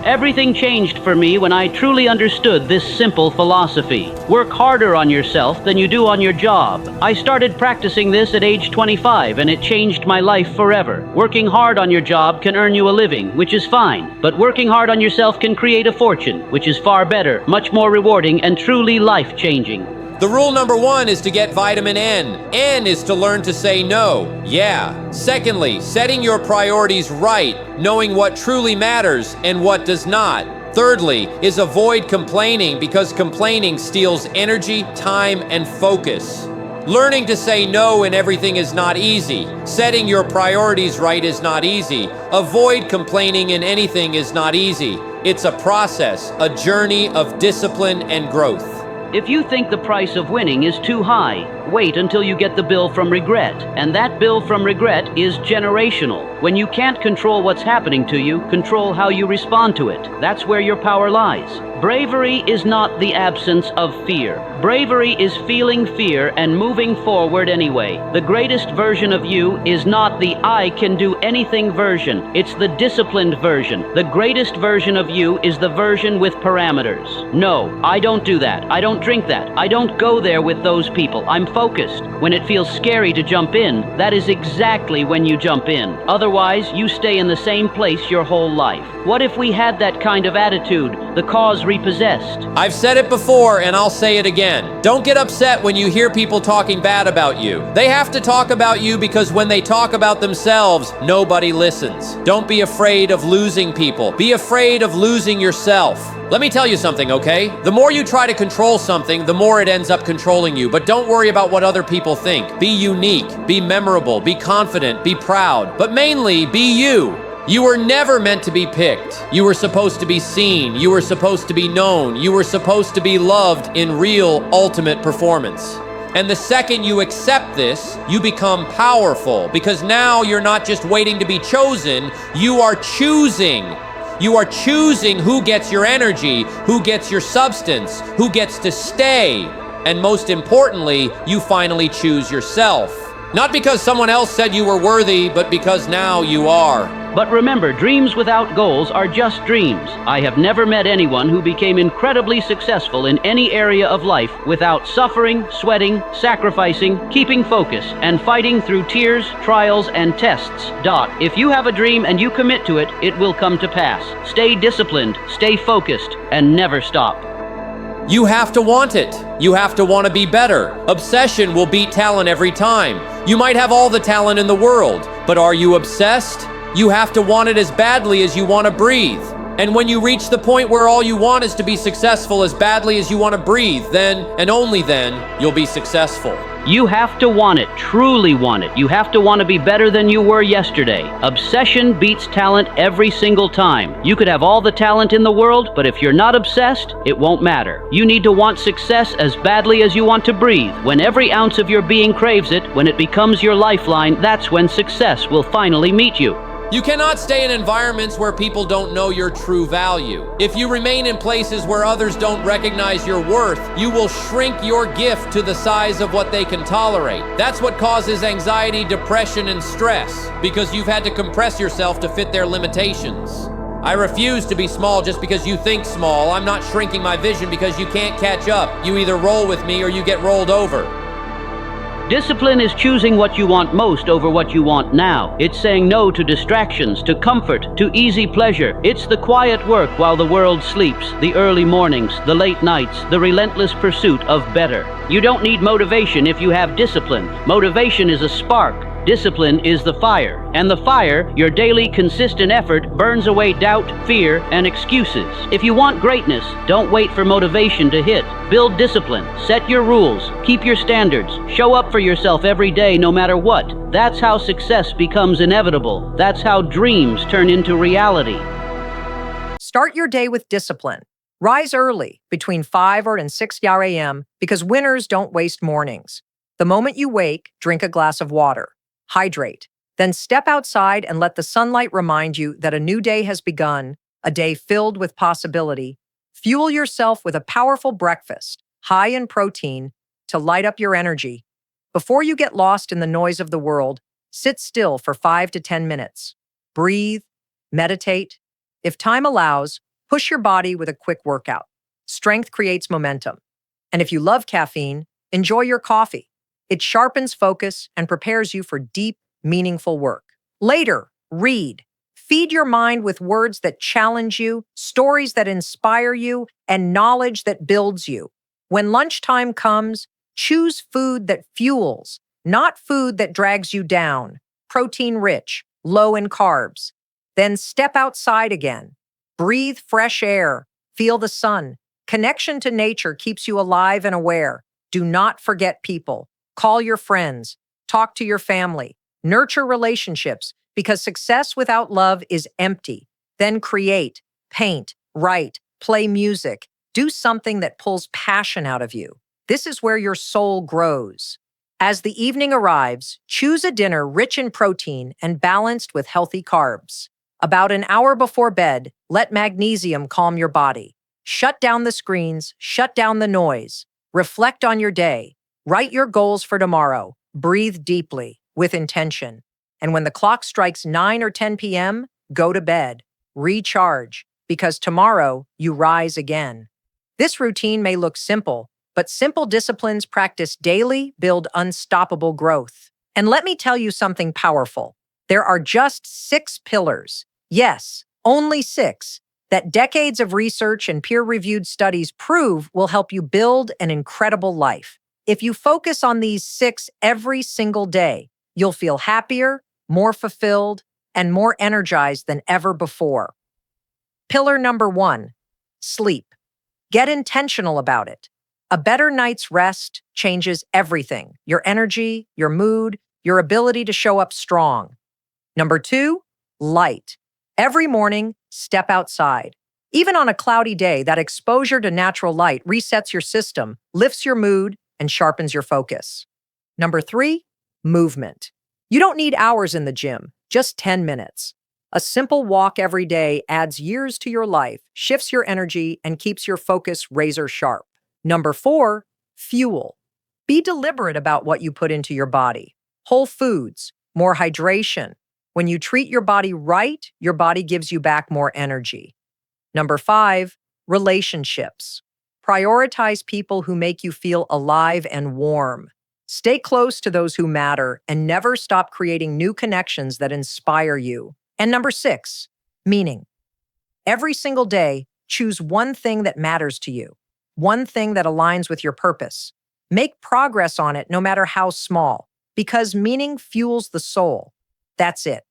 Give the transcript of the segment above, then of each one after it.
Everything changed for me when I truly understood this simple philosophy. Work harder on yourself than you do on your job. I started practicing this at age 25 and it changed my life forever. Working hard on your job can earn you a living, which is fine. But working hard on yourself can create a fortune, which is far better, much more rewarding, and truly life-changing. The rule number 1 is to get vitamin N. N is to learn to say no. Yeah. Secondly, setting your priorities right, knowing what truly matters and what does not. Thirdly, is avoid complaining because complaining steals energy, time, and focus. Learning to say no in everything is not easy. Setting your priorities right is not easy. Avoid complaining in anything is not easy. It's a process, a journey of discipline and growth. If you think the price of winning is too high, wait until you get the bill from regret. And that bill from regret is generational. When you can't control what's happening to you, control how you respond to it. That's where your power lies. Bravery is not the absence of fear. Bravery is feeling fear and moving forward anyway. The greatest version of you is not the I can do anything version. It's the disciplined version. The greatest version of you is the version with parameters. No, I don't do that. I don't drink that. I don't go there with those people. I'm focused. When it feels scary to jump in, that is exactly when you jump in. Otherwise, you stay in the same place your whole life. What if we had that kind of attitude? The cause repossessed. I've said it before and I'll say it again. Don't get upset when you hear people talking bad about you. They have to talk about you because when they talk about themselves, nobody listens. Don't be afraid of losing people. Be afraid of losing yourself. Let me tell you something, okay? The more you try to control something, the more it ends up controlling you. But don't worry about what other people think. Be unique, be memorable, be confident, be proud. But mainly, be you. You were never meant to be picked. You were supposed to be seen. You were supposed to be known. You were supposed to be loved in real, ultimate performance. And the second you accept this, you become powerful because now you're not just waiting to be chosen, you are choosing. You are choosing who gets your energy, who gets your substance, who gets to stay. And most importantly, you finally choose yourself. Not because someone else said you were worthy, but because now you are. But remember, dreams without goals are just dreams. I have never met anyone who became incredibly successful in any area of life without suffering, sweating, sacrificing, keeping focus, and fighting through tears, trials, and tests. If you have a dream and you commit to it, it will come to pass. Stay disciplined, stay focused, and never stop. You have to want it. You have to want to be better. Obsession will beat talent every time. You might have all the talent in the world, but are you obsessed? You have to want it as badly as you want to breathe. And when you reach the point where all you want is to be successful as badly as you want to breathe, then, and only then, you'll be successful. You have to want it, truly want it. You have to want to be better than you were yesterday. Obsession beats talent every single time. You could have all the talent in the world, but if you're not obsessed, it won't matter. You need to want success as badly as you want to breathe. When every ounce of your being craves it, when it becomes your lifeline, that's when success will finally meet you. You cannot stay in environments where people don't know your true value. If you remain in places where others don't recognize your worth, you will shrink your gift to the size of what they can tolerate. That's what causes anxiety, depression, and stress, because you've had to compress yourself to fit their limitations. I refuse to be small just because you think small. I'm not shrinking my vision because you can't catch up. You either roll with me or you get rolled over. Discipline is choosing what you want most over what you want now. It's saying no to distractions, to comfort, to easy pleasure. It's the quiet work while the world sleeps, the early mornings, the late nights, the relentless pursuit of better. You don't need motivation if you have discipline. Motivation is a spark. Discipline is the fire. And the fire, your daily consistent effort, burns away doubt, fear, and excuses. If you want greatness, don't wait for motivation to hit. Build discipline. Set your rules. Keep your standards. Show up for yourself every day no matter what. That's how success becomes inevitable. That's how dreams turn into reality. Start your day with discipline. Rise early, between 5 and 6 a.m., because winners don't waste mornings. The moment you wake, drink a glass of water. Hydrate. Then step outside and let the sunlight remind you that a new day has begun, a day filled with possibility. Fuel yourself with a powerful breakfast, high in protein, to light up your energy. Before you get lost in the noise of the world, sit still for 5 to 10 minutes. Breathe, meditate. If time allows, Push your body with a quick workout. Strength creates momentum. And if you love caffeine, enjoy your coffee. It sharpens focus and prepares you for deep, meaningful work. Later, read. Feed your mind with words that challenge you, stories that inspire you, and knowledge that builds you. When lunchtime comes, choose food that fuels, not food that drags you down. Protein-rich, low in carbs. Then step outside again. Breathe fresh air. Feel the sun. Connection to nature keeps you alive and aware. Do not forget people. Call your friends. Talk to your family. Nurture relationships, because success without love is empty. Then create, paint, write, play music. Do something that pulls passion out of you. This is where your soul grows. As the evening arrives, choose a dinner rich in protein and balanced with healthy carbs. About an hour before bed, let magnesium calm your body. Shut down the screens, shut down the noise. Reflect on your day. Write your goals for tomorrow. Breathe deeply, with intention. And when the clock strikes 9 or 10 p.m., go to bed. Recharge, because tomorrow you rise again. This routine may look simple, but simple disciplines practiced daily build unstoppable growth. And let me tell you something powerful. There are just 6 pillars. Yes, only 6. That decades of research and peer-reviewed studies prove will help you build an incredible life. If you focus on these 6 every single day, you'll feel happier, more fulfilled, and more energized than ever before. Pillar number 1, sleep. Get intentional about it. A better night's rest changes everything: your energy, your mood, your ability to show up strong. Number 2, light. Every morning, step outside. Even on a cloudy day, that exposure to natural light resets your system, lifts your mood, and sharpens your focus. Number 3, movement. You don't need hours in the gym, just 10 minutes. A simple walk every day adds years to your life, shifts your energy, and keeps your focus razor sharp. Number 4, fuel. Be deliberate about what you put into your body. Whole foods, more hydration. When you treat your body right, your body gives you back more energy. Number 5, relationships. Prioritize people who make you feel alive and warm. Stay close to those who matter and never stop creating new connections that inspire you. And number 6, meaning. Every single day, choose one thing that matters to you, one thing that aligns with your purpose. Make progress on it no matter how small, because meaning fuels the soul. That's it.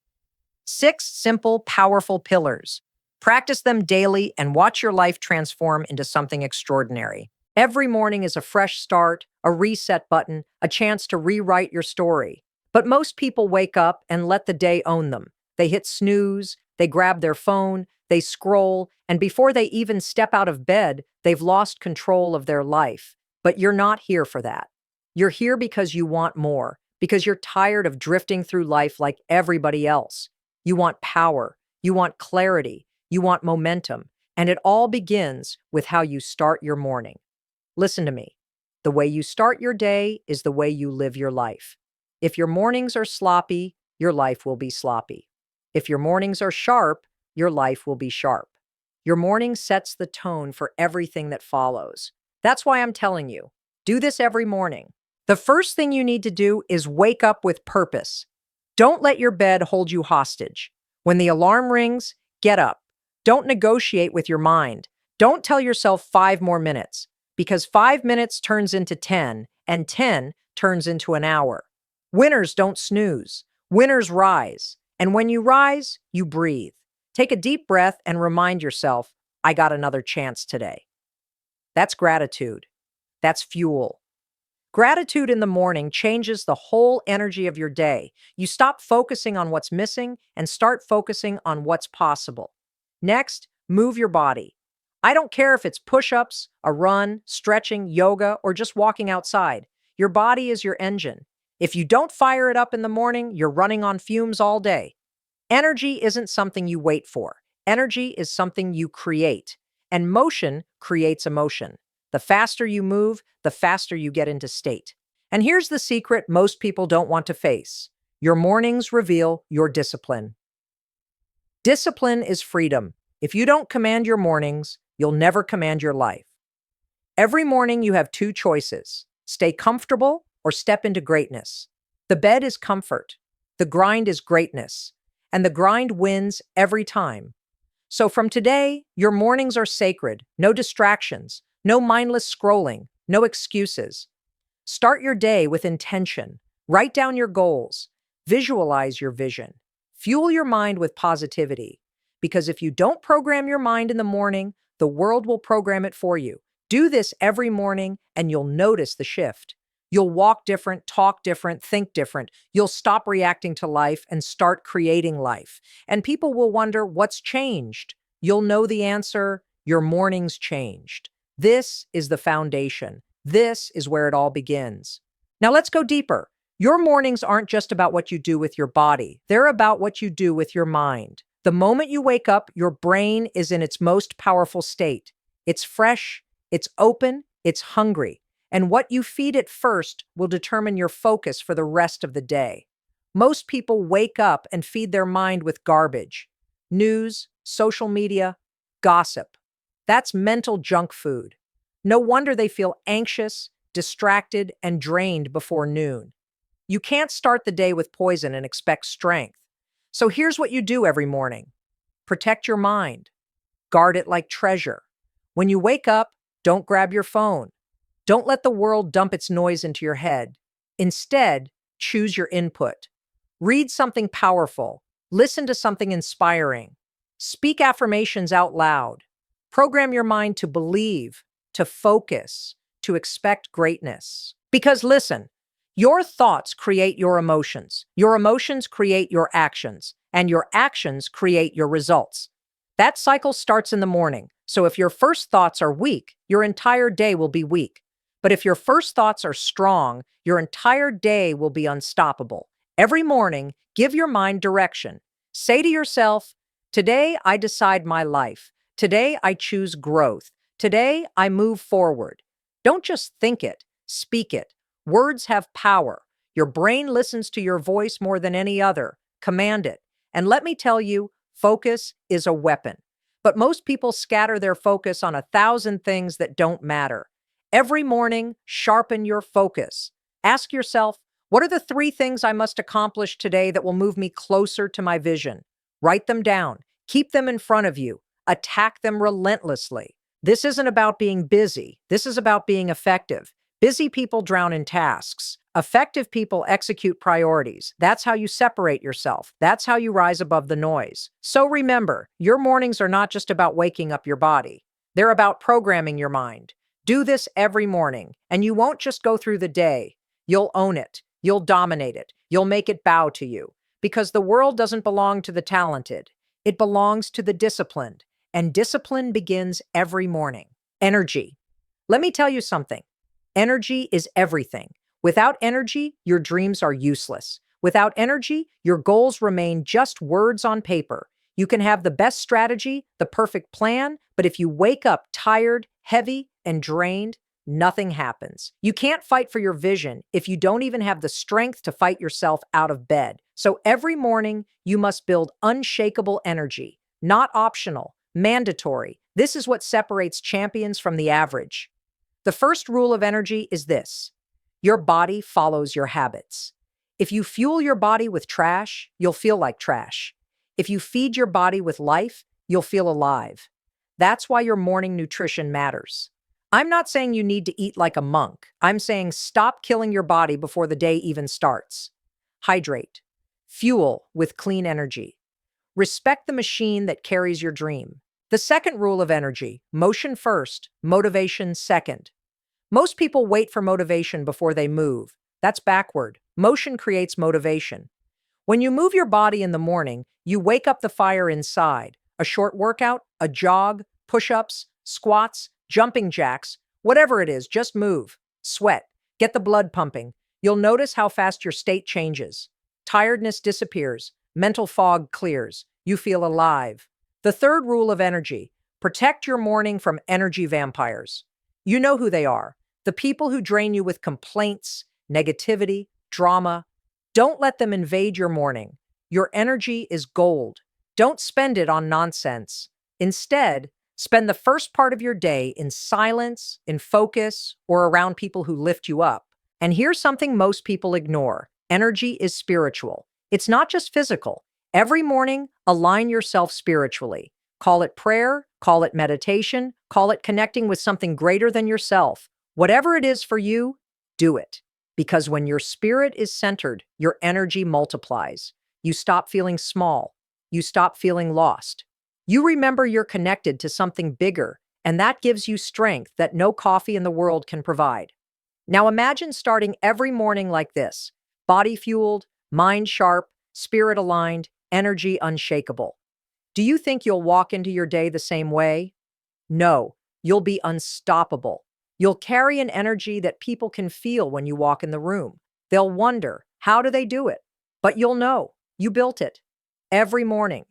6 simple, powerful pillars. Practice them daily and watch your life transform into something extraordinary. Every morning is a fresh start, a reset button, a chance to rewrite your story. But most people wake up and let the day own them. They hit snooze, they grab their phone, they scroll, and before they even step out of bed, they've lost control of their life. But you're not here for that. You're here because you want more, because you're tired of drifting through life like everybody else. You want power, you want clarity, you want momentum, and it all begins with how you start your morning. Listen to me. The way you start your day is the way you live your life. If your mornings are sloppy, your life will be sloppy. If your mornings are sharp, your life will be sharp. Your morning sets the tone for everything that follows. That's why I'm telling you, do this every morning. The first thing you need to do is wake up with purpose. Don't let your bed hold you hostage. When the alarm rings, get up. Don't negotiate with your mind. Don't tell yourself 5 more minutes, because 5 minutes turns into 10, and 10 turns into an hour. Winners don't snooze. Winners rise. And when you rise, you breathe. Take a deep breath and remind yourself, I got another chance today. That's gratitude. That's fuel. Gratitude in the morning changes the whole energy of your day. You stop focusing on what's missing and start focusing on what's possible. Next, move your body. I don't care if it's push-ups, a run, stretching, yoga, or just walking outside. Your body is your engine. If you don't fire it up in the morning, you're running on fumes all day. Energy isn't something you wait for. Energy is something you create. And motion creates emotion. The faster you move, the faster you get into state. And here's the secret most people don't want to face. Your mornings reveal your discipline. Discipline is freedom. If you don't command your mornings, you'll never command your life. Every morning you have two choices: stay comfortable or step into greatness. The bed is comfort. The grind is greatness. And the grind wins every time. So from today, your mornings are sacred. No distractions, no mindless scrolling, no excuses. Start your day with intention. Write down your goals. Visualize your vision. Fuel your mind with positivity. Because if you don't program your mind in the morning, the world will program it for you. Do this every morning and you'll notice the shift. You'll walk different, talk different, think different. You'll stop reacting to life and start creating life. And people will wonder, what's changed? You'll know the answer: your morning's changed. This is the foundation. This is where it all begins. Now let's go deeper. Your mornings aren't just about what you do with your body. They're about what you do with your mind. The moment you wake up, your brain is in its most powerful state. It's fresh, it's open, it's hungry. And what you feed it first will determine your focus for the rest of the day. Most people wake up and feed their mind with garbage: news, social media, gossip. That's mental junk food. No wonder they feel anxious, distracted, and drained before noon. You can't start the day with poison and expect strength. So here's what you do every morning. Protect your mind. Guard it like treasure. When you wake up, don't grab your phone. Don't let the world dump its noise into your head. Instead, choose your input. Read something powerful. Listen to something inspiring. Speak affirmations out loud. Program your mind to believe, to focus, to expect greatness. Because listen, your thoughts create your emotions create your actions, and your actions create your results. That cycle starts in the morning, so if your first thoughts are weak, your entire day will be weak. But if your first thoughts are strong, your entire day will be unstoppable. Every morning, give your mind direction. Say to yourself, today I decide my life. Today I choose growth. Today I move forward. Don't just think it, speak it. Words have power. Your brain listens to your voice more than any other. Command it. And let me tell you, focus is a weapon. But most people scatter their focus on 1,000 things that don't matter. Every morning, sharpen your focus. Ask yourself, what are the 3 things I must accomplish today that will move me closer to my vision? Write them down. Keep them in front of you. Attack them relentlessly. This isn't about being busy. This is about being effective. Busy people drown in tasks. Effective people execute priorities. That's how you separate yourself. That's how you rise above the noise. So remember, your mornings are not just about waking up your body. They're about programming your mind. Do this every morning, and you won't just go through the day. You'll own it. You'll dominate it. You'll make it bow to you. Because the world doesn't belong to the talented. It belongs to the disciplined. And discipline begins every morning. Energy. Let me tell you something. Energy is everything. Without energy, your dreams are useless. Without energy, your goals remain just words on paper. You can have the best strategy, the perfect plan, but if you wake up tired, heavy, and drained, nothing happens. You can't fight for your vision if you don't even have the strength to fight yourself out of bed. So every morning, you must build unshakable energy, not optional, mandatory. This is what separates champions from the average. The first rule of energy is this: your body follows your habits. If you fuel your body with trash, you'll feel like trash. If you feed your body with life, you'll feel alive. That's why your morning nutrition matters. I'm not saying you need to eat like a monk. I'm saying stop killing your body before the day even starts. Hydrate. Fuel with clean energy. Respect the machine that carries your dream. The second rule of energy: motion first, motivation second. Most people wait for motivation before they move. That's backward. Motion creates motivation. When you move your body in the morning, you wake up the fire inside. A short workout, a jog, push-ups, squats, jumping jacks, whatever it is, just move. Sweat. Get the blood pumping. You'll notice how fast your state changes. Tiredness disappears. Mental fog clears. You feel alive. The third rule of energy: protect your morning from energy vampires. You know who they are. The people who drain you with complaints, negativity, drama. Don't let them invade your morning. Your energy is gold. Don't spend it on nonsense. Instead, spend the first part of your day in silence, in focus, or around people who lift you up. And here's something most people ignore. Energy is spiritual. It's not just physical. Every morning, align yourself spiritually. Call it prayer, call it meditation, call it connecting with something greater than yourself. Whatever it is for you, do it. Because when your spirit is centered, your energy multiplies. You stop feeling small. You stop feeling lost. You remember you're connected to something bigger, and that gives you strength that no coffee in the world can provide. Now imagine starting every morning like this: body fueled, mind sharp, spirit aligned, energy unshakable. Do you think you'll walk into your day the same way? No, you'll be unstoppable. You'll carry an energy that people can feel when you walk in the room. They'll wonder, how do they do it? But you'll know, you built it. Every morning.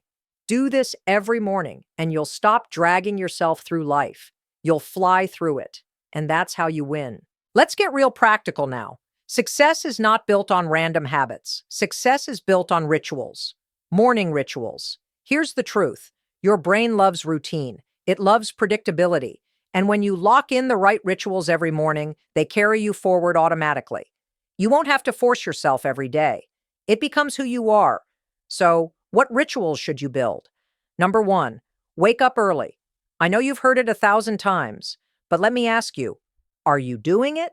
Do this every morning, and you'll stop dragging yourself through life. You'll fly through it, and that's how you win. Let's get real practical now. Success is not built on random habits. Success is built on rituals. Morning rituals. Here's the truth. Your brain loves routine. It loves predictability. And when you lock in the right rituals every morning, they carry you forward automatically. You won't have to force yourself every day. It becomes who you are. So, what rituals should you build? Number 1, wake up early. I know you've heard it 1,000 times, but let me ask you, are you doing it?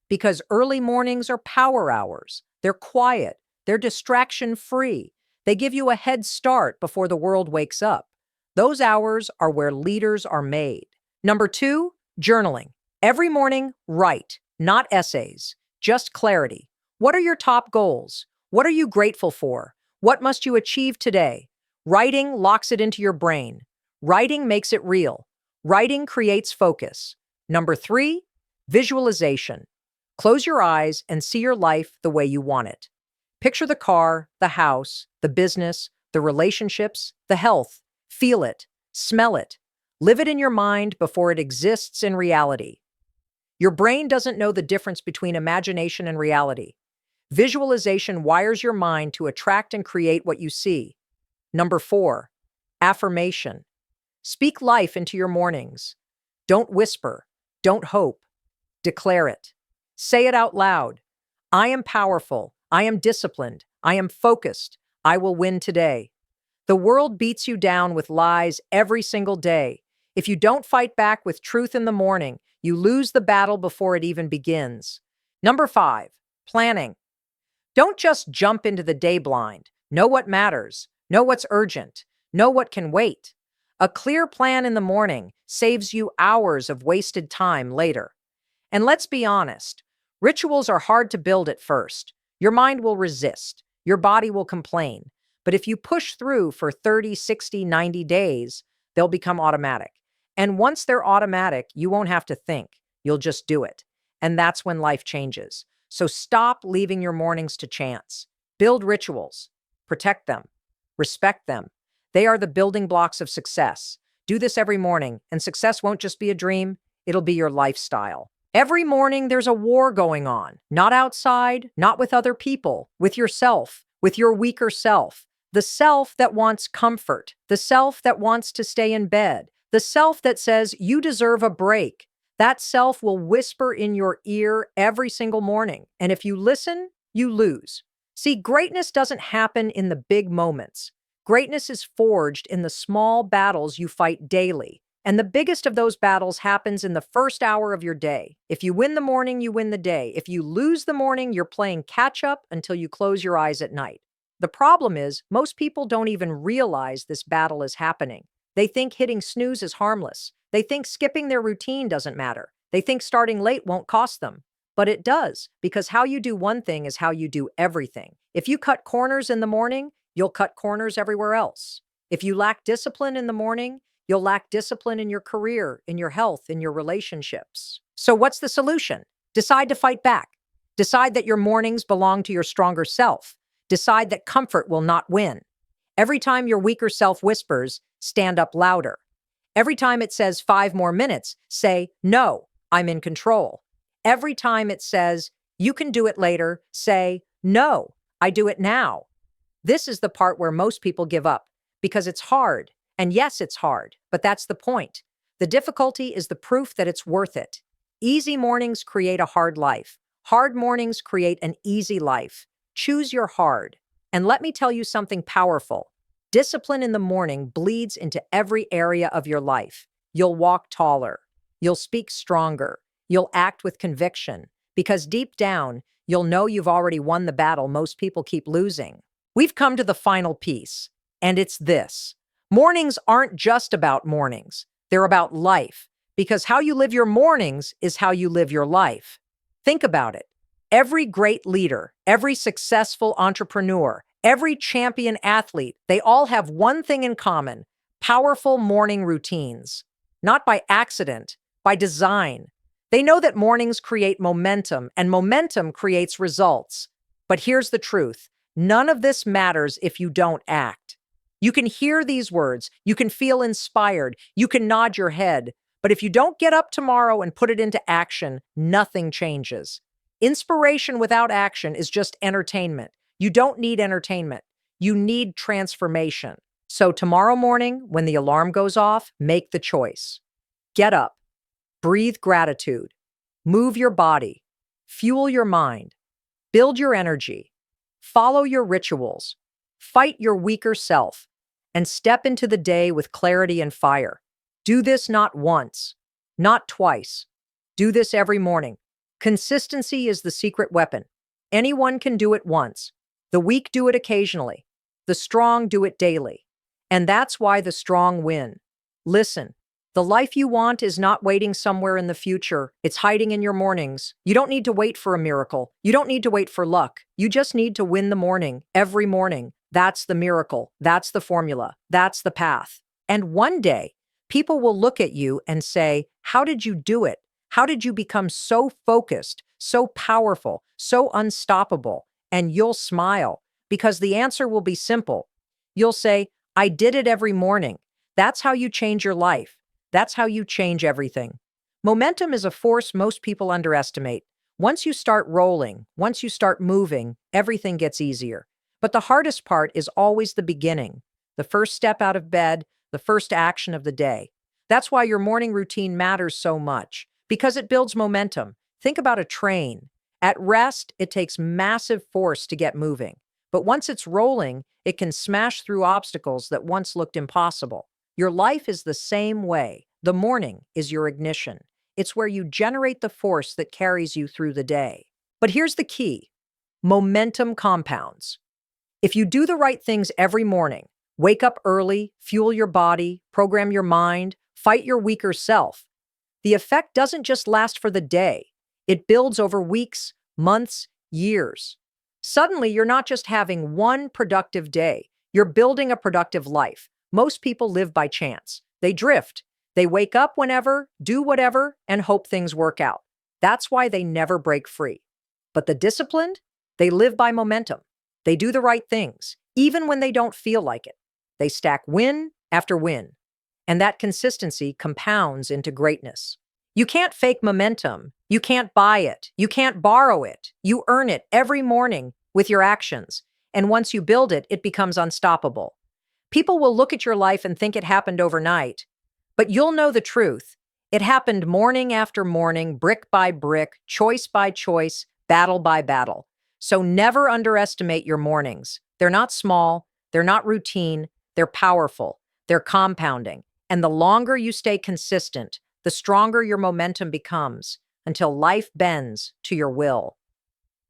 Because early mornings are power hours. They're quiet. They're distraction-free. They give you a head start before the world wakes up. Those hours are where leaders are made. Number 2, journaling. Every morning, write, not essays, just clarity. What are your top goals? What are you grateful for? What must you achieve today? Writing locks it into your brain. Writing makes it real. Writing creates focus. Number 3, visualization. Close your eyes and see your life the way you want it. Picture the car, the house, the business, the relationships, the health. Feel it, smell it. Live it in your mind before it exists in reality. Your brain doesn't know the difference between imagination and reality. Visualization wires your mind to attract and create what you see. Number 4, affirmation. Speak life into your mornings. Don't whisper. Don't hope. Declare it. Say it out loud. I am powerful. I am disciplined. I am focused. I will win today. The world beats you down with lies every single day. If you don't fight back with truth in the morning, you lose the battle before it even begins. Number 5, planning. Don't just jump into the day blind. Know what matters. Know what's urgent. Know what can wait. A clear plan in the morning saves you hours of wasted time later. And let's be honest, rituals are hard to build at first. Your mind will resist. Your body will complain. But if you push through for 30, 60, 90 days, they'll become automatic. And once they're automatic, you won't have to think. You'll just do it. And that's when life changes. So stop leaving your mornings to chance. Build rituals. Protect them. Respect them. They are the building blocks of success. Do this every morning, and success won't just be a dream, it'll be your lifestyle. Every morning there's a war going on. Not outside, not with other people, with yourself, with your weaker self. The self that wants comfort. The self that wants to stay in bed. The self that says you deserve a break. That self will whisper in your ear every single morning. And if you listen, you lose. See, greatness doesn't happen in the big moments. Greatness is forged in the small battles you fight daily. And the biggest of those battles happens in the first hour of your day. If you win the morning, you win the day. If you lose the morning, you're playing catch up until you close your eyes at night. The problem is, most people don't even realize this battle is happening. They think hitting snooze is harmless. They think skipping their routine doesn't matter. They think starting late won't cost them. But it does, because how you do one thing is how you do everything. If you cut corners in the morning, you'll cut corners everywhere else. If you lack discipline in the morning, you'll lack discipline in your career, in your health, in your relationships. So what's the solution? Decide to fight back. Decide that your mornings belong to your stronger self. Decide that comfort will not win. Every time your weaker self whispers, stand up louder. Every time it says 5 more minutes, say, no, I'm in control. Every time it says, you can do it later, say, no, I do it now. This is the part where most people give up, because it's hard. And yes, it's hard, but that's the point. The difficulty is the proof that it's worth it. Easy mornings create a hard life. Hard mornings create an easy life. Choose your hard. And let me tell you something powerful. Discipline in the morning bleeds into every area of your life. You'll walk taller. You'll speak stronger. You'll act with conviction. Because deep down, you'll know you've already won the battle most people keep losing. We've come to the final piece, and it's this. Mornings aren't just about mornings. They're about life, because how you live your mornings is how you live your life. Think about it. Every great leader, every successful entrepreneur, every champion athlete, they all have one thing in common: powerful morning routines. Not by accident, by design. They know that mornings create momentum, and momentum creates results. But here's the truth. None of this matters if you don't act. You can hear these words, you can feel inspired, you can nod your head, but if you don't get up tomorrow and put it into action, nothing changes. Inspiration without action is just entertainment. You don't need entertainment. You need transformation. So tomorrow morning, when the alarm goes off, make the choice. Get up. Breathe gratitude. Move your body. Fuel your mind. Build your energy. Follow your rituals. Fight your weaker self. And step into the day with clarity and fire. Do this not once, not twice. Do this every morning. Consistency is the secret weapon. Anyone can do it once. The weak do it occasionally. The strong do it daily. And that's why the strong win. Listen, the life you want is not waiting somewhere in the future. It's hiding in your mornings. You don't need to wait for a miracle. You don't need to wait for luck. You just need to win the morning, every morning. That's the miracle. That's the formula. That's the path. And one day, people will look at you and say, how did you do it? How did you become so focused, so powerful, so unstoppable? And you'll smile because the answer will be simple. You'll say, I did it every morning. That's how you change your life. That's how you change everything. Momentum is a force most people underestimate. Once you start rolling, once you start moving, everything gets easier. But the hardest part is always the beginning, the first step out of bed, the first action of the day. That's why your morning routine matters so much, because it builds momentum. Think about a train. At rest, it takes massive force to get moving. But once it's rolling, it can smash through obstacles that once looked impossible. Your life is the same way. The morning is your ignition. It's where you generate the force that carries you through the day. But here's the key. Momentum compounds. If you do the right things every morning, wake up early, fuel your body, program your mind, fight your weaker self, the effect doesn't just last for the day. It builds over weeks, months, years. Suddenly, you're not just having one productive day. You're building a productive life. Most people live by chance. They drift. They wake up whenever, do whatever, and hope things work out. That's why they never break free. But the disciplined, they live by momentum. They do the right things, even when they don't feel like it. They stack win after win. And that consistency compounds into greatness. You can't fake momentum. You can't buy it. You can't borrow it. You earn it every morning with your actions. And once you build it, it becomes unstoppable. People will look at your life and think it happened overnight. But you'll know the truth. It happened morning after morning, brick by brick, choice by choice, battle by battle. So never underestimate your mornings. They're not small. They're not routine. They're powerful. They're compounding. And the longer you stay consistent, the stronger your momentum becomes until life bends to your will.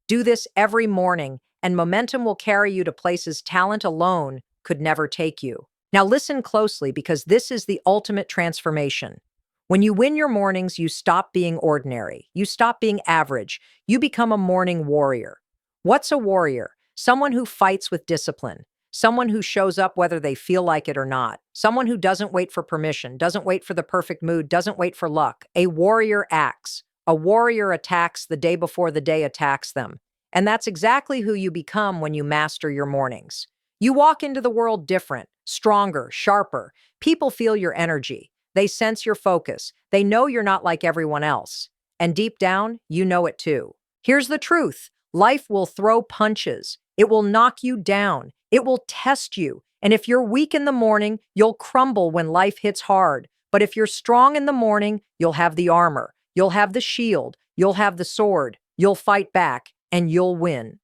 Do this every morning, and momentum will carry you to places talent alone could never take you. Now listen closely, because this is the ultimate transformation. When you win your mornings, you stop being ordinary. You stop being average. You become a morning warrior. What's a warrior? Someone who fights with discipline. Someone who shows up whether they feel like it or not. Someone who doesn't wait for permission, doesn't wait for the perfect mood, doesn't wait for luck. A warrior acts. A warrior attacks the day before the day attacks them. And that's exactly who you become when you master your mornings. You walk into the world different, stronger, sharper. People feel your energy. They sense your focus. They know you're not like everyone else. And deep down, you know it too. Here's the truth. Life will throw punches. It will knock you down. It will test you. And if you're weak in the morning, you'll crumble when life hits hard. But if you're strong in the morning, you'll have the armor, you'll have the shield, you'll have the sword, you'll fight back, and you'll win.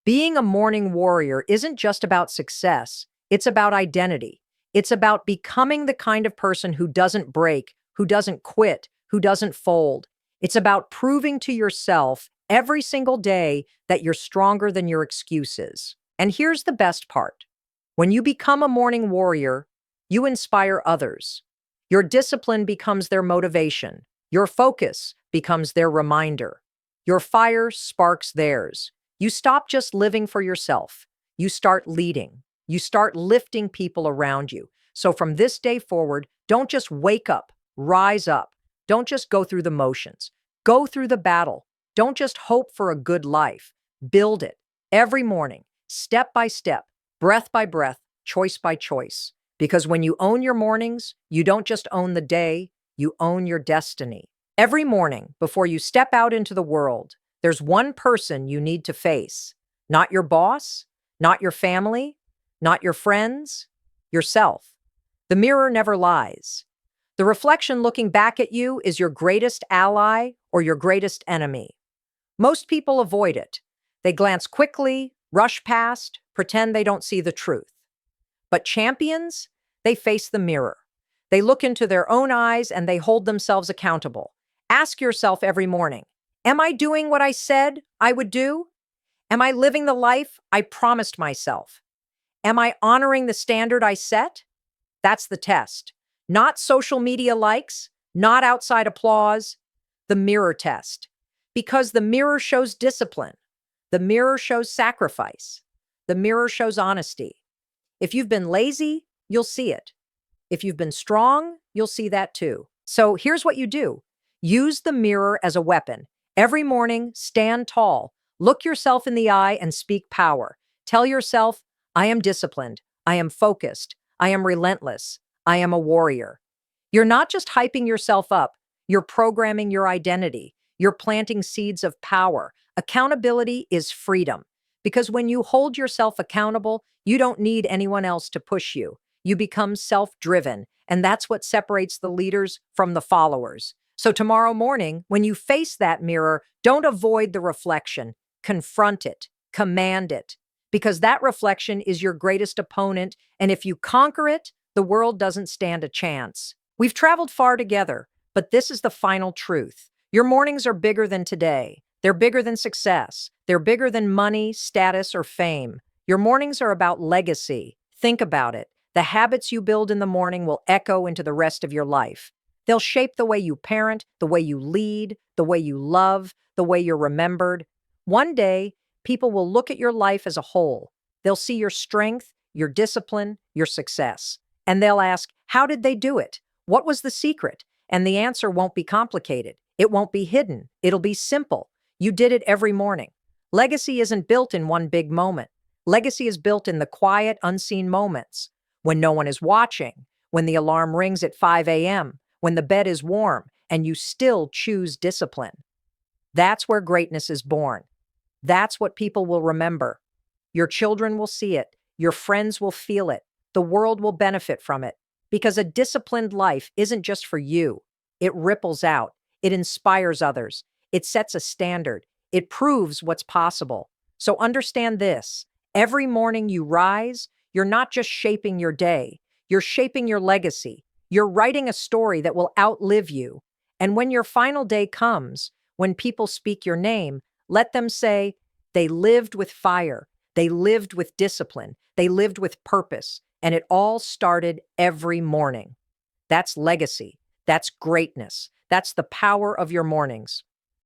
Being a morning warrior isn't just about success, it's about identity. It's about becoming the kind of person who doesn't break, who doesn't quit, who doesn't fold. It's about proving to yourself every single day that you're stronger than your excuses. And here's the best part. When you become a morning warrior, you inspire others. Your discipline becomes their motivation. Your focus becomes their reminder. Your fire sparks theirs. You stop just living for yourself. You start leading. You start lifting people around you. So from this day forward, don't just wake up, rise up. Don't just go through the motions. Go through the battle. Don't just hope for a good life. Build it every morning, step by step, breath by breath, choice by choice. Because when you own your mornings, you don't just own the day, you own your destiny. Every morning, before you step out into the world, there's one person you need to face. Not your boss, not your family, not your friends, yourself. The mirror never lies. The reflection looking back at you is your greatest ally or your greatest enemy. Most people avoid it. They glance quickly, rush past, pretend they don't see the truth. But champions, they face the mirror. They look into their own eyes and they hold themselves accountable. Ask yourself every morning, am I doing what I said I would do? Am I living the life I promised myself? Am I honoring the standard I set? That's the test. Not social media likes, not outside applause, the mirror test. Because the mirror shows discipline. The mirror shows sacrifice. The mirror shows honesty. If you've been lazy, you'll see it. If you've been strong, you'll see that too. So here's what you do. Use the mirror as a weapon. Every morning, stand tall. Look yourself in the eye and speak power. Tell yourself, I am disciplined. I am focused. I am relentless. I am a warrior. You're not just hyping yourself up. You're programming your identity. You're planting seeds of power. Accountability is freedom. Because when you hold yourself accountable, you don't need anyone else to push you. You become self-driven, and that's what separates the leaders from the followers. So tomorrow morning, when you face that mirror, don't avoid the reflection. Confront it. Command it. Because that reflection is your greatest opponent, and if you conquer it, the world doesn't stand a chance. We've traveled far together, but this is the final truth. Your mornings are bigger than today. They're bigger than success. They're bigger than money, status, or fame. Your mornings are about legacy. Think about it. The habits you build in the morning will echo into the rest of your life. They'll shape the way you parent, the way you lead, the way you love, the way you're remembered. One day, people will look at your life as a whole. They'll see your strength, your discipline, your success. And they'll ask, how did they do it? What was the secret? And the answer won't be complicated. It won't be hidden. It'll be simple. You did it every morning. Legacy isn't built in one big moment. Legacy is built in the quiet, unseen moments. When no one is watching, when the alarm rings at 5 a.m., when the bed is warm, and you still choose discipline. That's where greatness is born. That's what people will remember. Your children will see it. Your friends will feel it. The world will benefit from it. Because a disciplined life isn't just for you. It ripples out. It inspires others. It sets a standard. It proves what's possible. So understand this. Every morning you rise, you're not just shaping your day. You're shaping your legacy. You're writing a story that will outlive you. And when your final day comes, when people speak your name, let them say, they lived with fire. They lived with discipline. They lived with purpose. And it all started every morning. That's legacy. That's greatness. That's the power of your mornings.